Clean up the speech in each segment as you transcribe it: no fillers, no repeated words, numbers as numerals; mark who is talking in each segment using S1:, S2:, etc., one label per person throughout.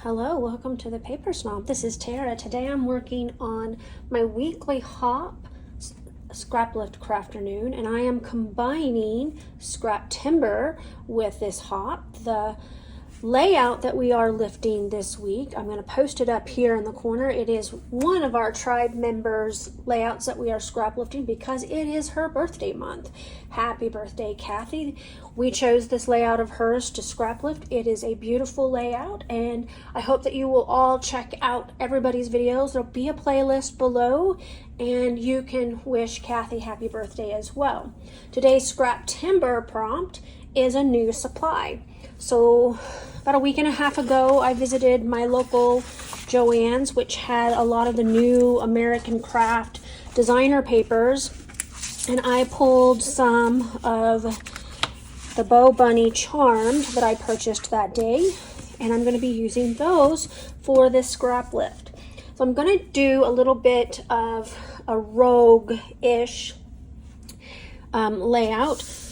S1: Hello, welcome to the Paper Snob. This is Tara. Today I'm working on my weekly hop, Scraplift Crafternoon, and I am combining Scraptember with this hop. The layout that we are lifting this week, I'm going to post it up here in the corner. It is one of our tribe members' layouts that we are scrap lifting because it is her birthday month. Happy birthday, Kathy. We chose this layout of hers to scrap lift. It is a beautiful layout, and I hope that you will all check out everybody's videos. There'll be a playlist below, and you can wish Kathy happy birthday as well. Today's Scraptember prompt is a new supply. So about a week and a half ago, I visited my local Joann's, which had a lot of the new American craft designer papers, and I pulled some of the Bow Bunny Charmed that I purchased that day, and I'm going to be using those for this scrap lift. So I'm going to do a little bit of a rogue-ish layout.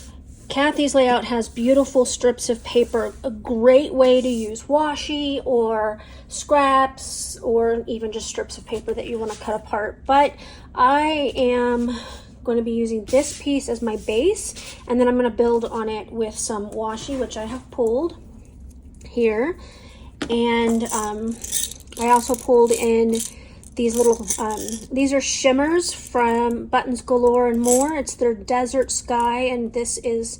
S1: Kathy's layout has beautiful strips of paper, a great way to use washi or scraps or even just strips of paper that you want to cut apart. But I am going to be using this piece as my base, and then I'm going to build on it with some washi, which I have pulled here. And I also pulled in these little, these are shimmers from Buttons Galore and More. It's their Desert Sky, and this is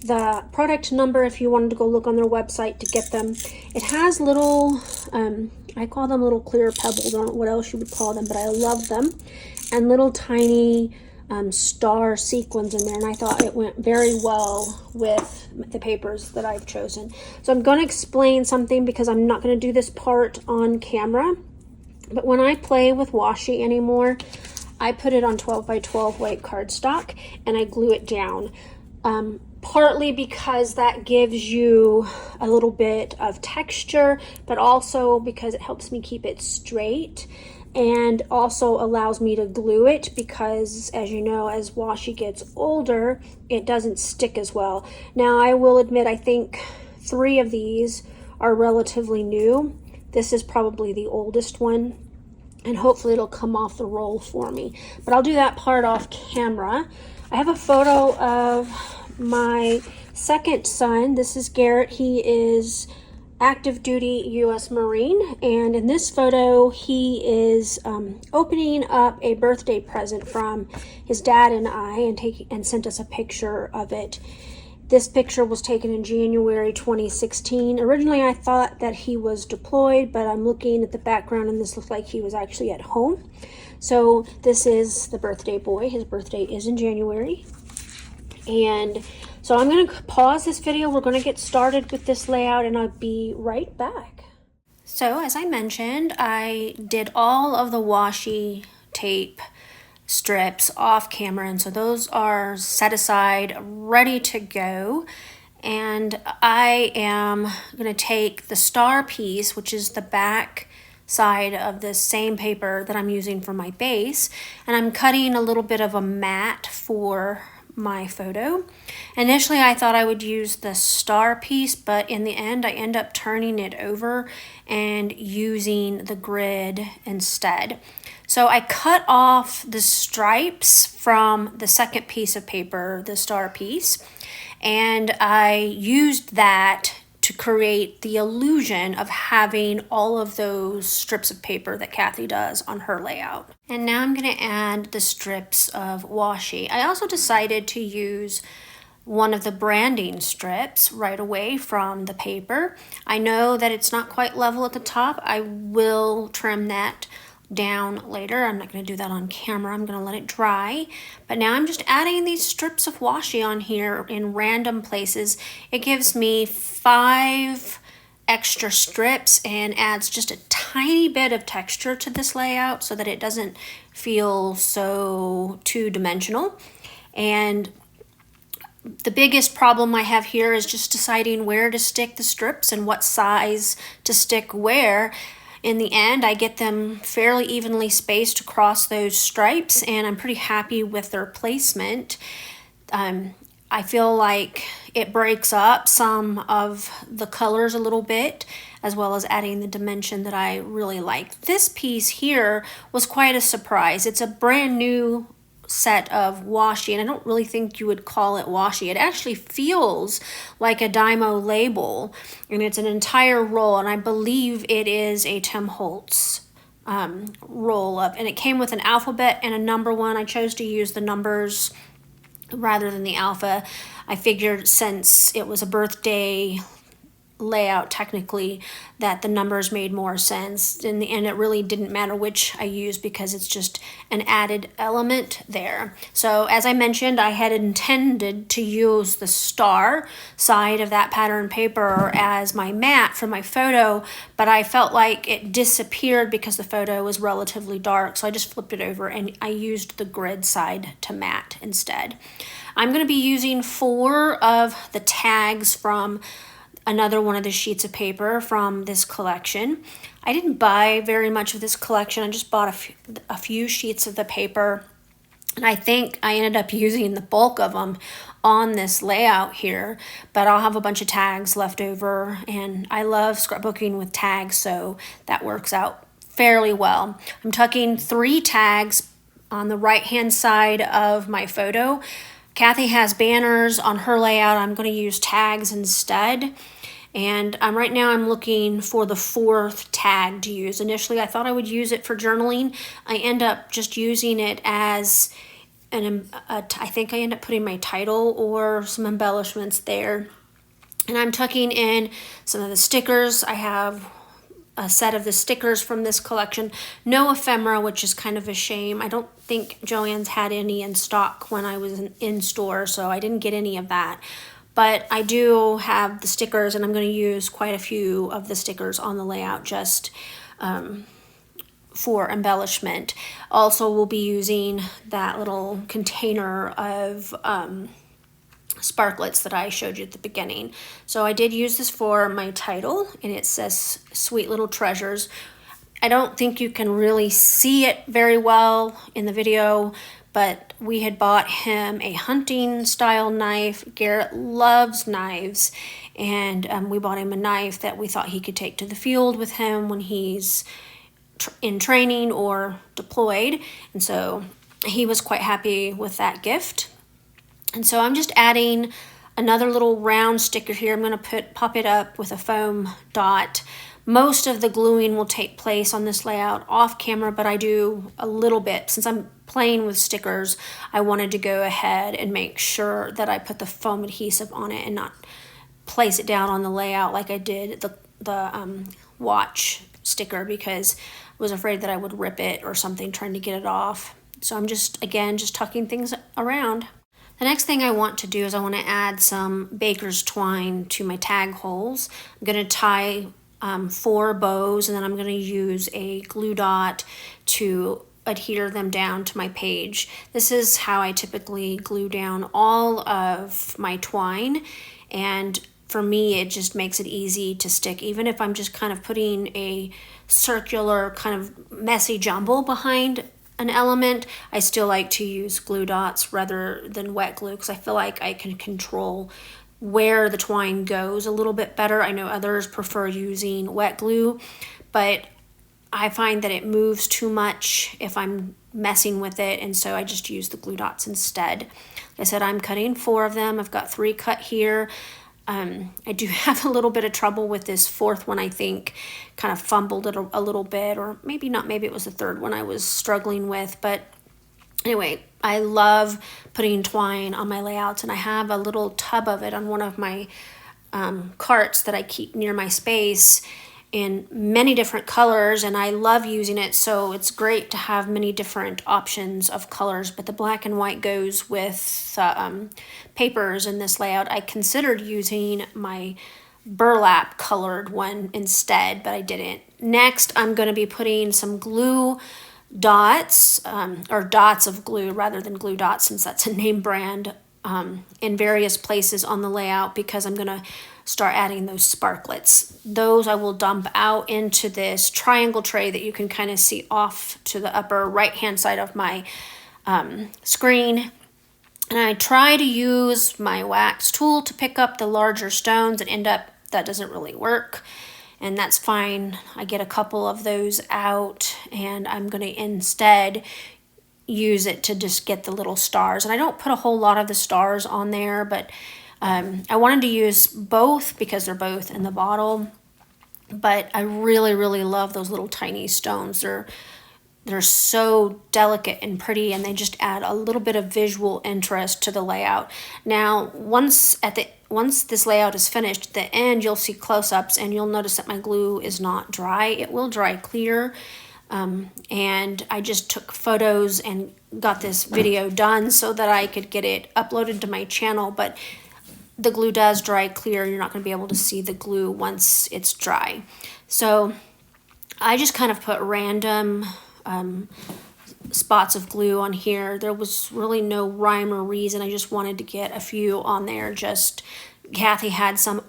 S1: the product number if you wanted to go look on their website to get them. It has little, I call them little clear pebbles. I don't know what else you would call them, but I love them. And little tiny star sequins in there, and I thought it went very well with the papers that I've chosen. So I'm going to explain something because I'm not going to do this part on camera. But when I play with washi anymore, I put it on 12 by 12 white cardstock and I glue it down. Partly because that gives you a little bit of texture, but also because it helps me keep it straight and also allows me to glue it because, as you know, as washi gets older, it doesn't stick as well. Now, I will admit, I think 3 of these are relatively new. This is probably the oldest one, and hopefully it'll come off the roll for me. But I'll do that part off camera. I have a photo of my second son. This is Garrett. He is active duty U.S. Marine, and in this photo he is opening up a birthday present from his dad and I, and sent us a picture of it. This picture was taken in January 2016. Originally, I thought that he was deployed, but I'm looking at the background and this looks like he was actually at home. So this is the birthday boy. His birthday is in January. And so I'm going to pause this video. We're going to get started with this layout and I'll be right back. So as I mentioned, I did all of the washi tape strips off camera, and so those are set aside ready to go. And I am going to take the star piece, which is the back side of the same paper that I'm using for my base, and I'm cutting a little bit of a mat for my photo. Initially I thought I would use the star piece, but in the end I end up turning it over and using the grid instead. So I cut off the stripes from the second piece of paper, the star piece, and I used that to create the illusion of having all of those strips of paper that Kathy does on her layout. And now I'm going to add the strips of washi. I also decided to use one of the branding strips right away from the paper. I know that it's not quite level at the top. I will trim that down later. I'm not going to do that on camera. I'm going to let it dry. But now I'm just adding these strips of washi on here in random places. It gives me 5 extra strips and adds just a tiny bit of texture to this layout so that it doesn't feel so two-dimensional. And the biggest problem I have here is just deciding where to stick the strips and what size to stick where. In the end, I get them fairly evenly spaced across those stripes, and I'm pretty happy with their placement. I feel like it breaks up some of the colors a little bit, as well as adding the dimension that I really like. This piece here was quite a surprise. It's a brand new set of washi, and I don't really think you would call it washi. It actually feels like a Dymo label, and it's an entire roll, and I believe it is a Tim Holtz roll up, and it came with an alphabet and a number one. I chose to use the numbers rather than the alpha. I figured since it was a birthday layout technically that the numbers made more sense. In the end, it really didn't matter which I used because it's just an added element there. So as I mentioned, I had intended to use the star side of that pattern paper as my mat for my photo, but I felt like it disappeared because the photo was relatively dark, so I just flipped it over and I used the grid side to mat instead. I'm going to be using 4 of the tags from another one of the sheets of paper from this collection. I didn't buy very much of this collection. I just bought a few sheets of the paper, and I think I ended up using the bulk of them on this layout here, but I'll have a bunch of tags left over, and I love scrapbooking with tags, so that works out fairly well. I'm tucking 3 tags on the right hand side of my photo. Kathy has banners on her layout. I'm going to use tags instead. And right now I'm looking for the 4th tag to use. Initially, I thought I would use it for journaling. I end up just using it as I think I end up putting my title or some embellishments there. And I'm tucking in some of the stickers. I have a set of the stickers from this collection. No ephemera, which is kind of a shame. I don't think Joann's had any in stock when I was in store, so I didn't get any of that. But I do have the stickers, and I'm going to use quite a few of the stickers on the layout just for embellishment. Also, we'll be using that little container of sparklets that I showed you at the beginning. So I did use this for my title, and it says Sweet Little Treasures. I don't think you can really see it very well in the video, but we had bought him a hunting style knife. Garrett loves knives, and we bought him a knife that we thought he could take to the field with him when he's in training or deployed, and so he was quite happy with that gift. And so I'm just adding another little round sticker here. I'm going to pop it up with a foam dot. Most of the gluing will take place on this layout off camera, but I do a little bit. Since I'm playing with stickers, I wanted to go ahead and make sure that I put the foam adhesive on it and not place it down on the layout like I did the watch sticker, because I was afraid that I would rip it or something trying to get it off. So I'm just tucking things around. The next thing I want to do is I want to add some baker's twine to my tag holes. I'm going to tie 4 bows, and then I'm going to use a glue dot to adhere them down to my page. This is how I typically glue down all of my twine, and for me it just makes it easy to stick. Even if I'm just kind of putting a circular kind of messy jumble behind an element, I still like to use glue dots rather than wet glue, because I feel like I can control where the twine goes a little bit better. I know others prefer using wet glue, but I find that it moves too much if I'm messing with it, and so I just use the glue dots instead. Like I said, I'm cutting 4 of them. I've got 3 cut here. I do have a little bit of trouble with this 4th one. I think kind of fumbled it a little bit, or maybe not, maybe it was the 3rd one I was struggling with. But anyway, I love putting twine on my layouts, and I have a little tub of it on one of my carts that I keep near my space in many different colors, and I love using it, so it's great to have many different options of colors. But the black and white goes with papers in this layout. I considered using my burlap colored one instead, but I didn't. Next, I'm going to be putting some glue dots, or dots of glue rather than glue dots, since that's a name brand, in various places on the layout, because I'm going to start adding those sparklets. Those I will dump out into this triangle tray that you can kind of see off to the upper right hand side of my screen. And I try to use my wax tool to pick up the larger stones and end up that doesn't really work. And that's fine. I get a couple of those out and I'm going to instead use it to just get the little stars. And I don't put a whole lot of the stars on there, but I wanted to use both because they're both in the bottle. But I really, really love those little tiny stones. They're so delicate and pretty, and they just add a little bit of visual interest to the layout. Now, once this layout is finished, at the end you'll see close-ups, and you'll notice that my glue is not dry. It will dry clear, and I just took photos and got this video done so that I could get it uploaded to my channel. But the glue does dry clear. You're not going to be able to see the glue once it's dry. So I just kind of put random spots of glue on here. There was really no rhyme or reason. I just wanted to get a few on there. Just Kathy had some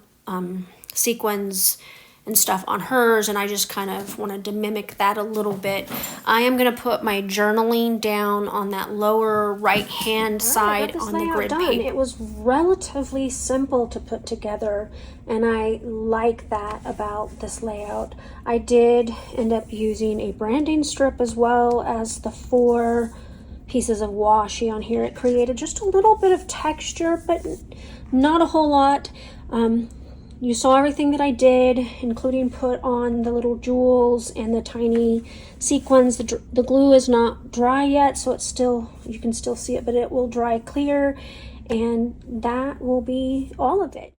S1: sequins and stuff on hers, and I just kind of wanted to mimic that a little bit. I am going to put my journaling down on that lower right hand side on the grid paper. It was relatively simple to put together, and I like that about this layout. I did end up using a branding strip as well as the 4 pieces of washi on here. It created just a little bit of texture, but not a whole lot. You saw everything that I did, including put on the little jewels and the tiny sequins. The glue is not dry yet, so it's still, you can still see it, but it will dry clear, and that will be all of it.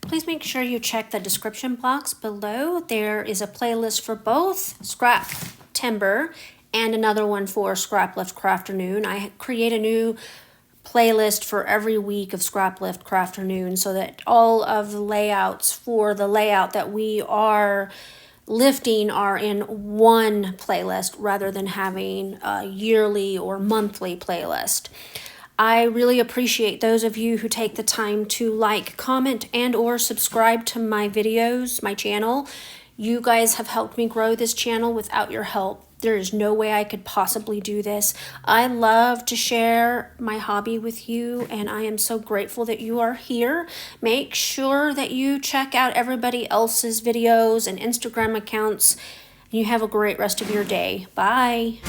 S1: Please make sure you check the description box below. There is a playlist for both Scraptember and another one for Scraplift Crafternoon. I create a new playlist for every week of Scraplift Crafternoon so that all of the layouts for the layout that we are lifting are in one playlist rather than having a yearly or monthly playlist. I really appreciate those of you who take the time to like, comment, and or subscribe to my videos, my channel. You guys have helped me grow this channel. Without your help, there is no way I could possibly do this. I love to share my hobby with you, and I am so grateful that you are here. Make sure that you check out everybody else's videos and Instagram accounts. You have a great rest of your day. Bye.